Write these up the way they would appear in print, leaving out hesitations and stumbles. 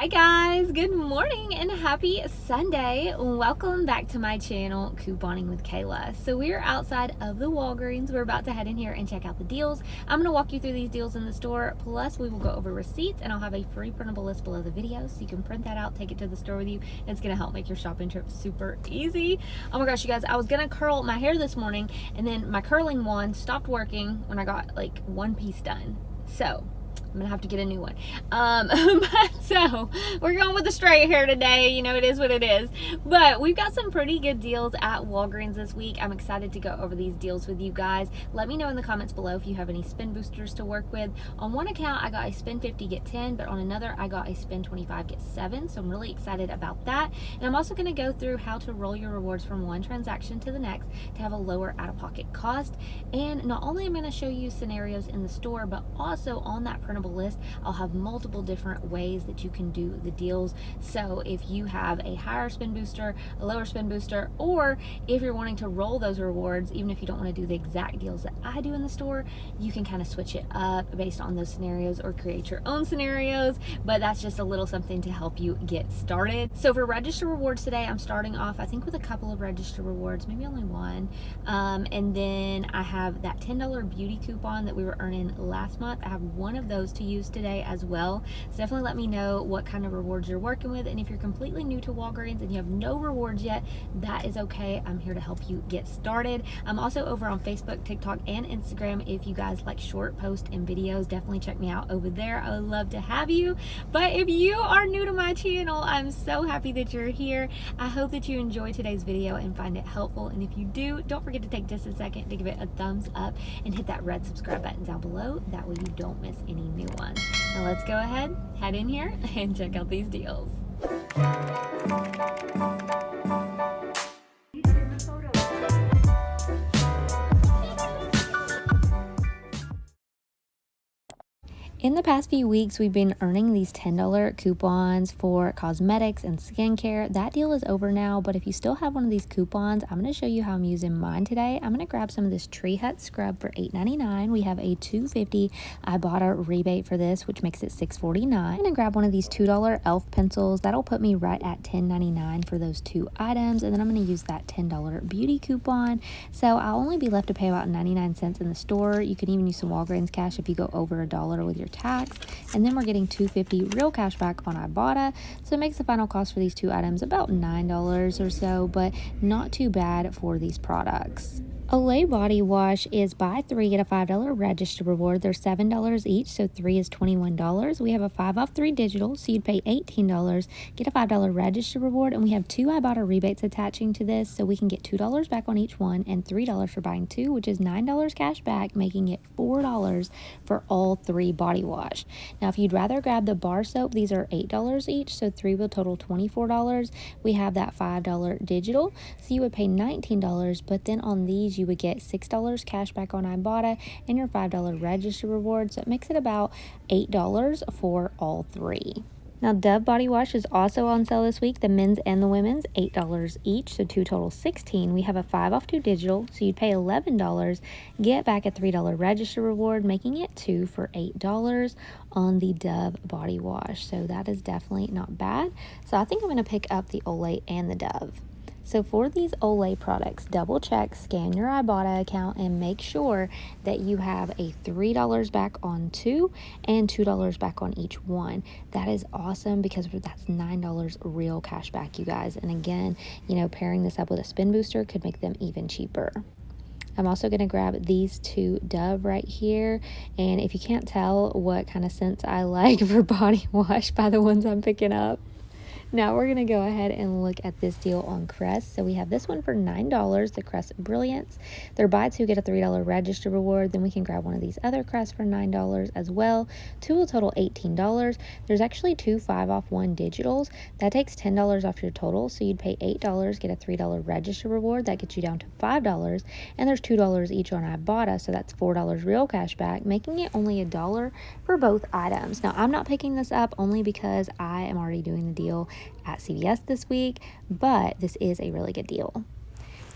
Hi guys, good morning and happy Sunday. Welcome back to my channel, Couponing with Kayla. So we are outside of the Walgreens. We're about to head in here and check out the deals. I'm going to walk you through these deals in the store, plus we will go over receipts, and I'll have a free printable list below the video so you can print that out, take it to the store with you. It's going to help make your shopping trip super easy. Oh my gosh, you guys, I was going to curl my hair this morning, and then my curling wand stopped working when I got like one piece done. So I'm gonna have to get a new one. So we're going with the straight hair today. You know, it is what it is. But we've got some pretty good deals at Walgreens this week. I'm excited to go over these deals with you guys. Let me know in the comments below if you have any spin boosters to work with. On one account, I got a spin 50, get 10, but on another, I got a spin 25, get 7. So I'm really excited about that. And I'm also gonna go through how to roll your rewards from one transaction to the next to have a lower out-of-pocket cost. And not only am I gonna show you scenarios in the store, but also on that printable list, I'll have multiple different ways that you can do the deals. So if you have a higher spin booster, a lower spin booster, or if you're wanting to roll those rewards, even if you don't want to do the exact deals that I do in the store, you can kind of switch it up based on those scenarios or create your own scenarios. But that's just a little something to help you get started. So for register rewards today, I'm starting off, I think, with a couple of register rewards, maybe only one. And then I have that $10 beauty coupon that we were earning last month. I have one of those to use today as well. So definitely let me know what kind of rewards you're working with, and if you're completely new to Walgreens and you have no rewards yet, that is okay. I'm here to help you get started. I'm also over on Facebook, TikTok, and Instagram. If you guys like short posts and videos, definitely check me out over there. I would love to have you. But if you are new to my channel, I'm so happy that you're here. I hope that you enjoy today's video and find it helpful, and if you do, don't forget to take just a second to give it a thumbs up and hit that red subscribe button down below. That way you don't miss any new ones. Now let's go ahead, head in here, and check out these deals. In the past few weeks, we've been earning these $10 coupons for cosmetics and skincare. That deal is over now, but if you still have one of these coupons, I'm going to show you how I'm using mine today. I'm going to grab some of this Tree Hut scrub for $8.99. We have a $2.50 Ibotta rebate for this, which makes it $6.49. I'm going to grab one of these $2 e.l.f. pencils. That'll put me right at $10.99 for those two items, and then I'm going to use that $10 beauty coupon. So I'll only be left to pay about 99 cents in the store. You can even use some Walgreens cash if you go over $1 with your tax, and then we're getting $2.50 real cash back on Ibotta, so it makes the final cost for these two items about $9 or so, but not too bad for these products. Olay body wash is buy 3 get a $5 register reward. They're $7 each, so 3 is $21. We have a 5 off 3 digital, so you'd pay $18, get a $5 register reward, and we have 2 Ibotta rebates attaching to this, so we can get $2 back on each one and $3 for buying 2, which is $9 cash back, making it $4 for all 3 body wash. Now, if you'd rather grab the bar soap, these are $8 each, so 3 will total $24. We have that $5 digital, so you would pay $19, but then on these you would get $6 cash back on Ibotta and your $5 register reward, so it makes it about $8 for all 3. Now, Dove body wash is also on sale this week, the men's and the women's, $8 each, so 2 total $16. We have a 5 off 2 digital, so you'd pay $11, get back a $3 register reward, making it 2 for $8 on the Dove body wash. So that is definitely not bad. So I think I'm going to pick up the Olay and the Dove. So for these Olay products, double check, scan your Ibotta account, and make sure that you have a $3 back on 2 and $2 back on each one. That is awesome because that's $9 real cash back, you guys. And again, you know, pairing this up with a spin booster could make them even cheaper. I'm also going to grab these 2 Dove right here, and if you can't tell what kind of scents I like for body wash by the ones I'm picking up, now we're going to go ahead and look at this deal on Crest. So we have this one for $9, the Crest Brilliance. They're buy 2 get a $3 register reward. Then we can grab one of these other Crests for $9 as well. 2 will total $18. There's actually 2 5 off 1 digitals. That takes $10 off your total. So you'd pay $8, get a $3 register reward. That gets you down to $5. And there's $2 each on Ibotta. So that's $4 real cash back, making it only $1 for both items. Now, I'm not picking this up only because I am already doing the deal at CVS this week, but this is a really good deal.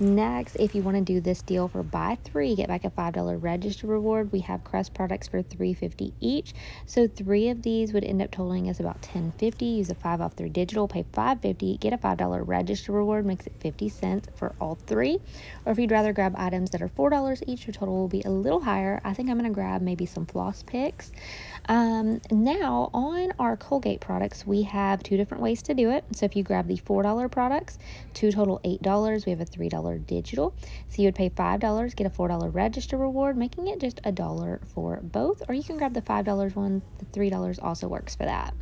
Next, if you want to do this deal for buy 3, get back a $5 register reward, we have Crest products for $3.50 each. So 3 of these would end up totaling us about $10.50. Use a 5 off 3 digital, pay $5.50, get a $5 register reward, makes it 50 cents for all 3. Or if you'd rather grab items that are $4 each, your total will be a little higher. I think I'm going to grab maybe some floss picks. Now on our Colgate products, we have 2 different ways to do it. So if you grab the $4 products, 2 total $8. We have a $3 digital. So you would pay $5, get a $4 register reward, making it just $1 for both. Or you can grab the $5 one. The $3 also works for that.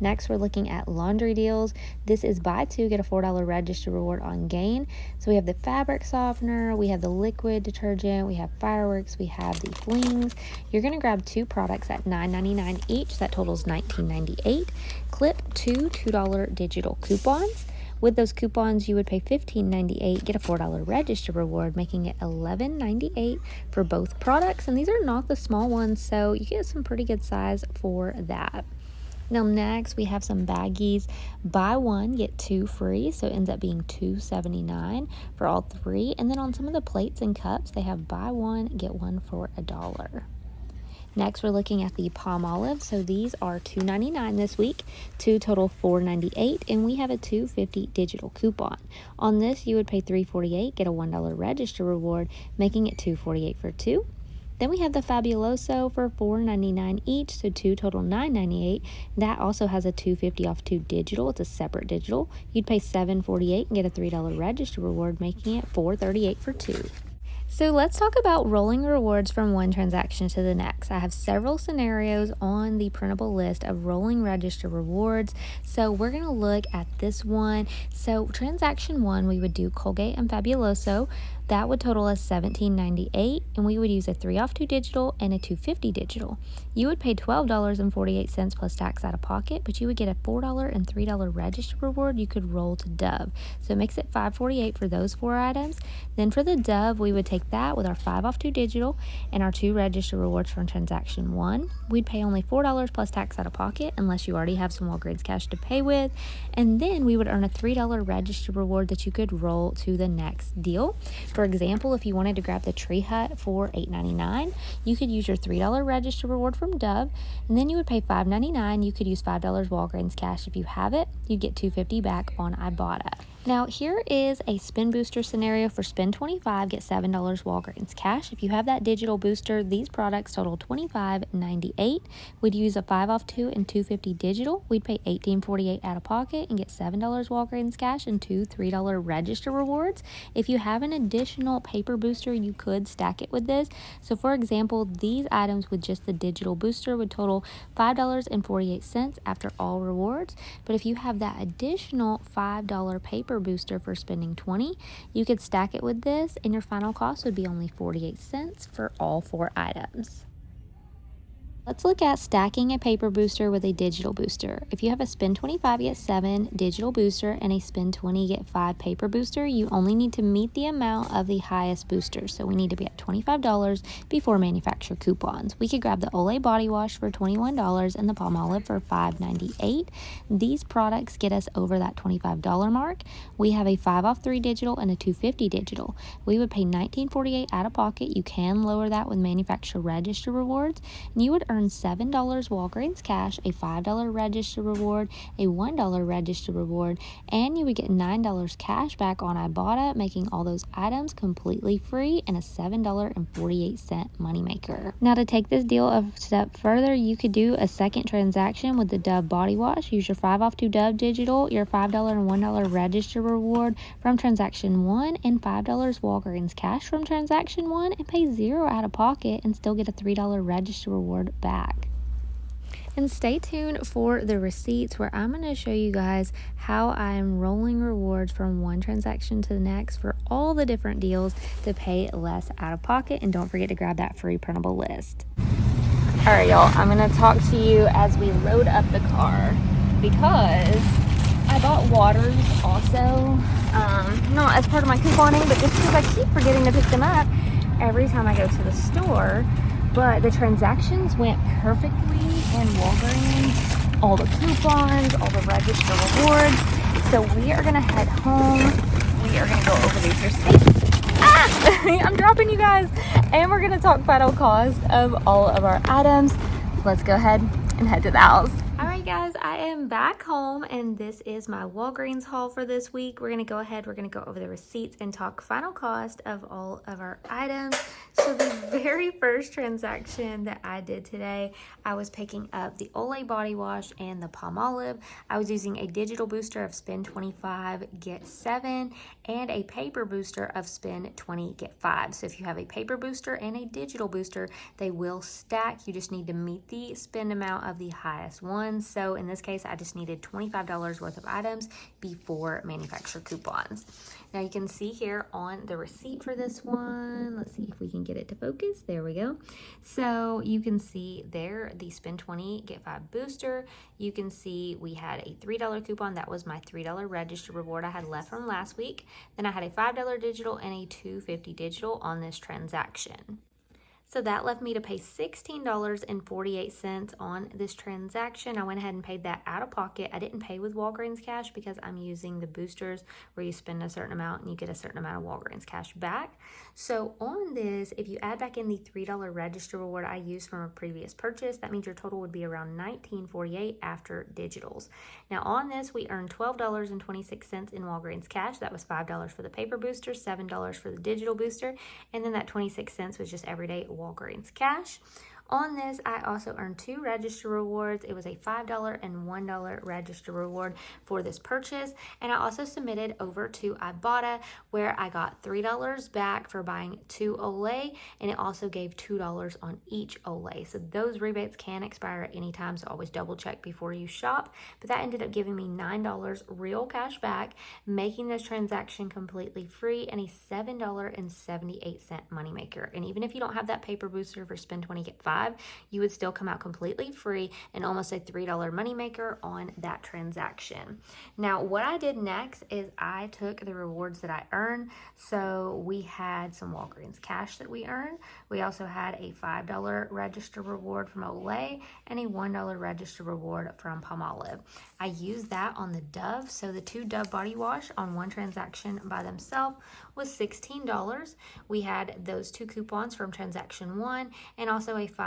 Next, we're looking at laundry deals. This is buy 2, get a $4 register reward on Gain. So we have the fabric softener, we have the liquid detergent, we have fireworks, we have the flings. You're going to grab 2 products at $9.99 each. That totals $19.98. Clip 2 $2 digital coupons. With those coupons, you would pay $15.98, get a $4 register reward, making it $11.98 for both products. And these are not the small ones, so you get some pretty good size for that. Now next, we have some baggies. Buy 1, get 2 free, so it ends up being $2.79 for all 3. And then on some of the plates and cups, they have buy 1, get 1 for $1. Next, we're looking at the Palmolive. So these are $2.99 this week, 2 total $4.98, and we have a $2.50 digital coupon. On this, you would pay $3.48, get a $1 register reward, making it $2.48 for 2. Then we have the Fabuloso for $4.99 each, so 2 total $9.98. That also has a $2.50 off 2 digital. It's a separate digital. You'd pay $7.48 and get a $3 register reward, making it $4.38 for 2. So let's talk about rolling rewards from one transaction to the next. I have several scenarios on the printable list of rolling register rewards. So we're going to look at this one. So transaction 1, we would do Colgate and Fabuloso. That would total us $17.98, and we would use a 3 off 2 digital and a $2.50 digital. You would pay $12.48 plus tax out of pocket, but you would get a $4 and $3 register reward you could roll to Dove. So it makes it $5.48 for those 4 items. Then for the Dove, we would take that with our 5 off 2 digital and our 2 register rewards from transaction 1. We'd pay only $4 plus tax out of pocket unless you already have some Walgreens cash to pay with. And then we would earn a $3 register reward that you could roll to the next deal. For example, if you wanted to grab the Tree Hut for $8.99, you could use your $3 register reward from Dove, and then you would pay $5.99. You could use $5 Walgreens cash if you have it. You'd get $2.50 back on Ibotta. Now, here is a spin booster scenario for spend $25, get $7 Walgreens cash. If you have that digital booster, these products total $25.98. We'd use a 5 off 2 and $2.50 digital. We'd pay $18.48 out of pocket and get $7 Walgreens cash and 2 $3 register rewards. If you have an additional paper booster, you could stack it with this. So for example, these items with just the digital booster would total $5.48 after all rewards. But if you have that additional $5 paper booster for spending $20, you could stack it with this, and your final cost would be only 48 cents for all 4 items. Let's look at stacking a paper booster with a digital booster. If you have a spend 25 get 7 digital booster and a spend 20 get 5 paper booster, you only need to meet the amount of the highest booster. So we need to be at $25 before manufacturer coupons. We could grab the Olay body wash for $21 and the Palmolive for $5.98. These products get us over that $25 mark. We have a 5 off 3 digital and a $2.50 digital. We would pay $19.48 out of pocket. You can lower that with manufacturer register rewards, and you would earn $7 Walgreens cash, a $5 register reward, a $1 register reward, and you would get $9 cash back on Ibotta, making all those items completely free and a $7.48 moneymaker. Now, to take this deal a step further, you could do a second transaction with the Dove body wash. Use your 5 off 2 Dove digital, your $5 and $1 register reward from transaction 1, and $5 Walgreens cash from transaction 1, and pay $0 out of pocket and still get a $3 register reward back. And stay tuned for the receipts, where I'm going to show you guys how I am rolling rewards from one transaction to the next for all the different deals to pay less out of pocket. And don't forget to grab that free printable list. All right, y'all, I'm going to talk to you as we load up the car, because I bought waters also, not as part of my couponing, but just because I keep forgetting to pick them up every time I go to the store. But the transactions went perfectly in Walgreens, all the coupons, all the register rewards. So we are gonna head home. We we are gonna go over these receipts. I'm dropping you guys. And we're gonna talk final cost of all of our items. Let's go ahead and head to the house. All right, guys, I am back home, and this is my Walgreens haul for this week. We're gonna go over the receipts and talk final cost of all of our items. So the very first transaction that I did today, I was picking up the Olay body wash and the Palmolive. I was using a digital booster of spend 25, get 7, and a paper booster of spend 20, get 5. So if you have a paper booster and a digital booster, they will stack. You just need to meet the spend amount of the highest one. So in this case, I just needed $25 worth of items before manufacturer coupons. Now you can see here on the receipt for this one, let's see if we can get it to focus. There we go. So you can see there the spend 20, get 5 booster. You can see we had a $3 coupon. That was my $3 register reward I had left from last week. Then I had a $5 digital and a $2.50 digital on this transaction. So that left me to pay $16.48 on this transaction. I went ahead and paid that out of pocket. I didn't pay with Walgreens cash because I'm using the boosters where you spend a certain amount and you get a certain amount of Walgreens cash back. So on this, if you add back in the $3 register reward I used from a previous purchase, that means your total would be around $19.48 after digitals. Now on this, we earned $12.26 in Walgreens cash. That was $5 for the paper booster, $7 for the digital booster, and then that 26 cents was just everyday Walgreens cash. On this, I also earned 2 register rewards. It was a $5 and $1 register reward for this purchase. And I also submitted over to Ibotta where I got $3 back for buying 2 Olay, and it also gave $2 on each Olay. So those rebates can expire at any time, so always double check before you shop. But that ended up giving me $9 real cash back, making this transaction completely free, and a $7.78 moneymaker. And even if you don't have that paper booster for spend 20, get 5, you would still come out completely free and almost a $3 moneymaker on that transaction. Now, what I did next is I took the rewards that I earned. So we had some Walgreens cash that we earned. We also had a $5 register reward from Olay and a $1 register reward from Palmolive. I used that on the Dove. So the 2 Dove body wash on one transaction by themselves was $16. We had those 2 coupons from transaction 1 and also a $5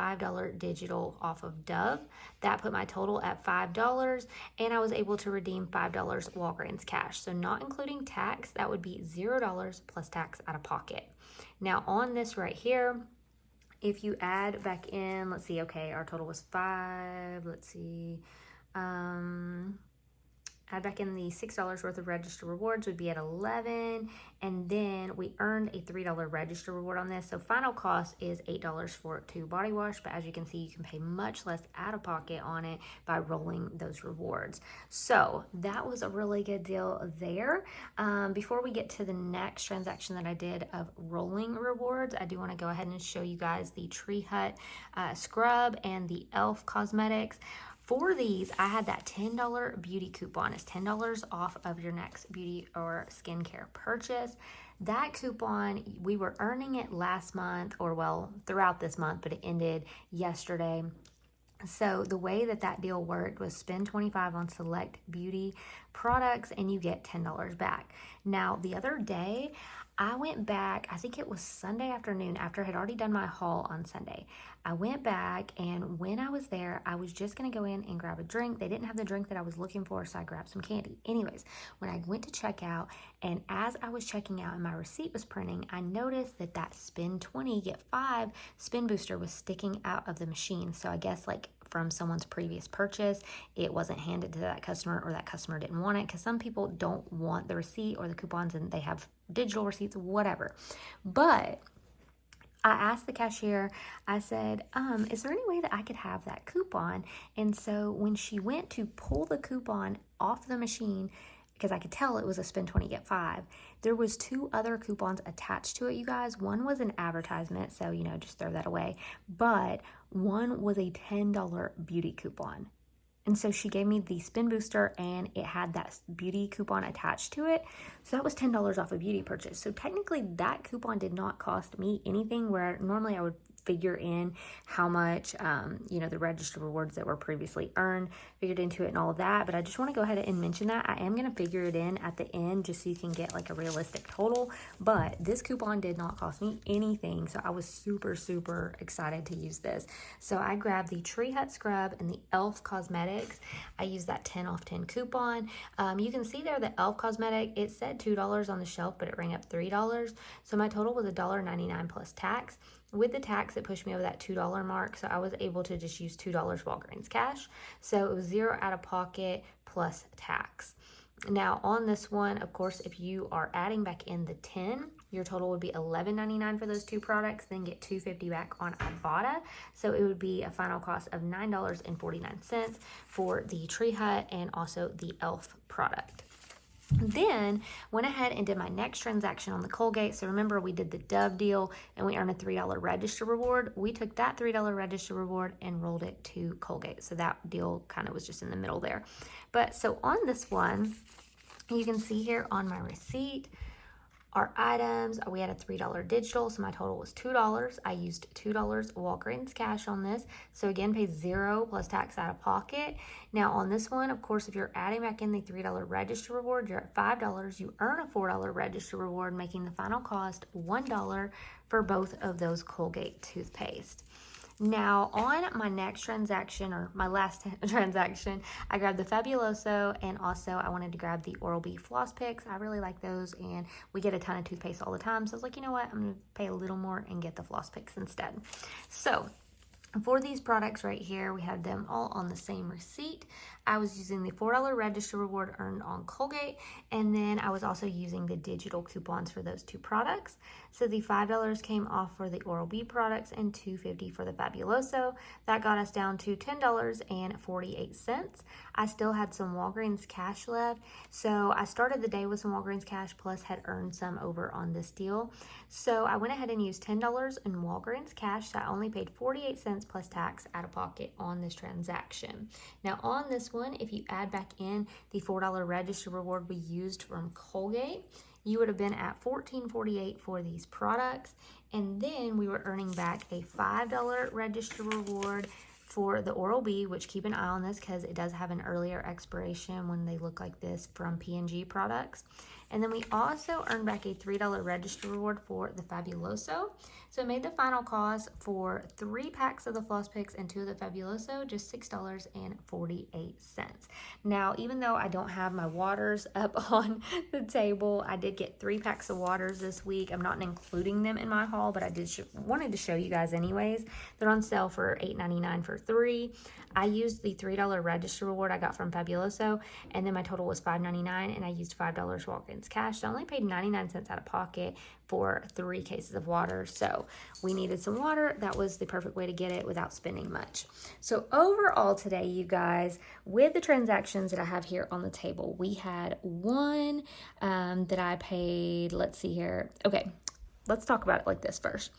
digital off of Dove. That put my total at $5, and I was able to redeem $5 Walgreens cash. So not including tax, that would be $0 plus tax out of pocket. Now on this right here, if you add back in, let's see, okay, our total was 5, let's see, add back in the $6 worth of register rewards would be at 11, and then we earned a $3 register reward on this. So final cost is $8 for 2 body wash, but as you can see, you can pay much less out of pocket on it by rolling those rewards. So that was a really good deal there. Before we get to the next transaction that I did of rolling rewards, I do want to go ahead and show you guys the Tree Hut scrub and the e.l.f. cosmetics. For these, I had that $10 beauty coupon. It's $10 off of your next beauty or skincare purchase. That coupon, we were earning it last month, or well, throughout this month, but it ended yesterday. So the way that deal worked was spend 25 on select beauty products and you get $10 back. Now, the other day, I went back, I think it was Sunday afternoon after I had already done my haul on Sunday. I went back, and when I was there, I was just going to go in and grab a drink. They didn't have the drink that I was looking for, so I grabbed some candy. Anyways, when I went to check out, and as I was checking out and my receipt was printing, I noticed that spend 20, get 5 spin booster was sticking out of the machine. So I guess like from someone's previous purchase, it wasn't handed to that customer, or that customer didn't want it, because some people don't want the receipt or the coupons and they have digital receipts, whatever. But I asked the cashier, I said, is there any way that I could have that coupon? And so when she went to pull the coupon off the machine, because I could tell it was a spend 20, get 5, there was 2 other coupons attached to it, you guys. One was an advertisement, so, just throw that away. But one was a $10 beauty coupon. And so she gave me the spin booster, and it had that beauty coupon attached to it. So that was $10 off a beauty purchase. So technically that coupon did not cost me anything, where normally I would figure in how much, you know, the registered rewards that were previously earned, figured into it and all of that. But I just want to go ahead and mention that I am going to figure it in at the end just so you can get like a realistic total. But this coupon did not cost me anything, so I was super, super excited to use this. So I grabbed the Tree Hut Scrub and the e.l.f. Cosmetics. I used that 10 off 10 coupon. You can see there the e.l.f. Cosmetic, it said $2 on the shelf, but it rang up $3. So my total was $1.99 plus tax. With the tax, it pushed me over that $2 mark, so I was able to just use $2 Walgreens cash. So it was $0 out of pocket plus tax. Now on this one, of course, if you are adding back in the 10, your total would be $11.99 for those two products, then get $2.50 back on Ibotta. So it would be a final cost of $9.49 for the Tree Hut and also the e.l.f. product. Then went ahead and did my next transaction on the Colgate. So remember, we did the Dove deal and we earned a $3 register reward. We took that $3 register reward and rolled it to Colgate. So that deal kind of was just in the middle there. But so on this one, you can see here on my receipt, our items, we had a $3 digital, so my total was $2. I used $2 Walgreens cash on this. So again, paid $0 plus tax out of pocket. Now on this one, of course, if you're adding back in the $3 register reward, you're at $5. You earn a $4 register reward, making the final cost $1 for both of those Colgate toothpaste. Now on my next transaction, or my last transaction, I grabbed the Fabuloso, and also I wanted to grab the Oral-B floss picks. I really like those, and we get a ton of toothpaste all the time. So I was like, you know what, I'm gonna pay a little more and get the floss picks instead. So for these products right here, we had them all on the same receipt. I was using the $4 register reward earned on Colgate, and then I was also using the digital coupons for those two products. So the $5 came off for the Oral-B products and $2.50 for the Fabuloso. That got us down to $10.48. I still had some Walgreens cash left, so I started the day with some Walgreens cash plus had earned some over on this deal. So I went ahead and used $10 in Walgreens cash, so I only paid 48 cents plus tax out of pocket on this transaction. Now on this one, if you add back in the $4 register reward we used from Colgate, you would have been at $14.48 for these products. And then we were earning back a $5 register reward for the Oral-B, which keep an eye on this because it does have an earlier expiration when they look like this from P&G products. And then we also earned back a $3 register reward for the Fabuloso. So it made the final cost for 3 packs of the floss picks and 2 of the Fabuloso just $6.48. Now, even though I don't have my waters up on the table, I did get 3 packs of waters this week. I'm not including them in my haul, but I did wanted to show you guys anyways. They're on sale for $8.99 for 3. I used the $3 register reward I got from Fabuloso, and then my total was $5.99, and I used $5 Walgreens cash. So I only paid 99 cents out of pocket for 3 cases of water. So we needed some water. That was the perfect way to get it without spending much. So overall today, you guys, with the transactions that I have here on the table, we had one that I paid, let's see here. Okay, let's talk about it like this first.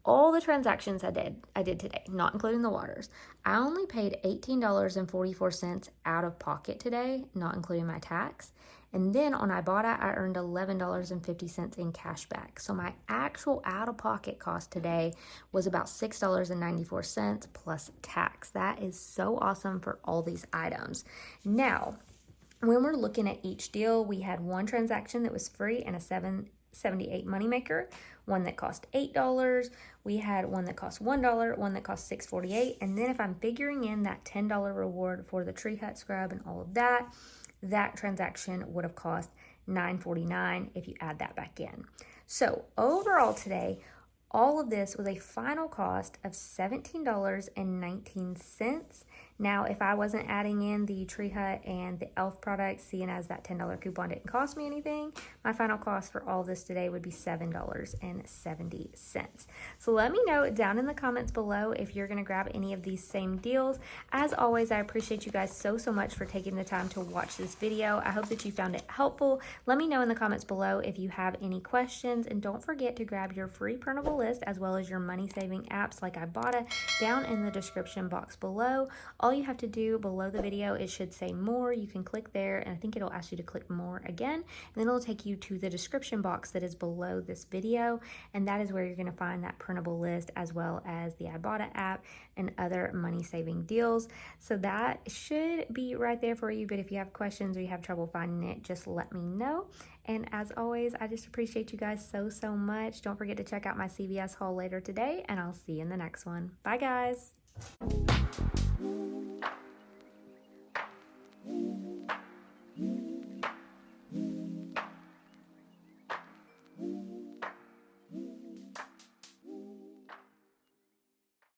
All the transactions I did today, not including the waters, I only paid $18.44 out of pocket today, not including my tax. And then on Ibotta, I earned $11.50 in cash back. So my actual out-of-pocket cost today was about $6.94 plus tax. That is so awesome for all these items. Now, when we're looking at each deal, we had one transaction that was free and a $7.78 moneymaker, one that cost $8. We had one that cost $1, one that cost $6.48. And then if I'm figuring in that $10 reward for the Tree Hut Scrub and all of that, that transaction would have cost $9.49 if you add that back in. So overall today, all of this was a final cost of $17.19. Now, if I wasn't adding in the Tree Hut and the e.l.f. products, seeing as that $10 coupon didn't cost me anything, my final cost for all this today would be $7.70. So let me know down in the comments below if you're going to grab any of these same deals. As always, I appreciate you guys so much for taking the time to watch this video. I hope that you found it helpful. Let me know in the comments below if you have any questions, and don't forget to grab your free printable list as well as your money-saving apps like Ibotta down in the description box below. All you have to do below the video, it should say more. You can click there, and I think it'll ask you to click more again, and then it'll take you to the description box that is below this video, and that is where you're going to find that printable list as well as the Ibotta app and other money saving deals. So that should be right there for you, but if you have questions or you have trouble finding it, just let me know. And as always, I just appreciate you guys so much. Don't forget to check out my CVS haul later today, and I'll see you in the next one. Bye guys.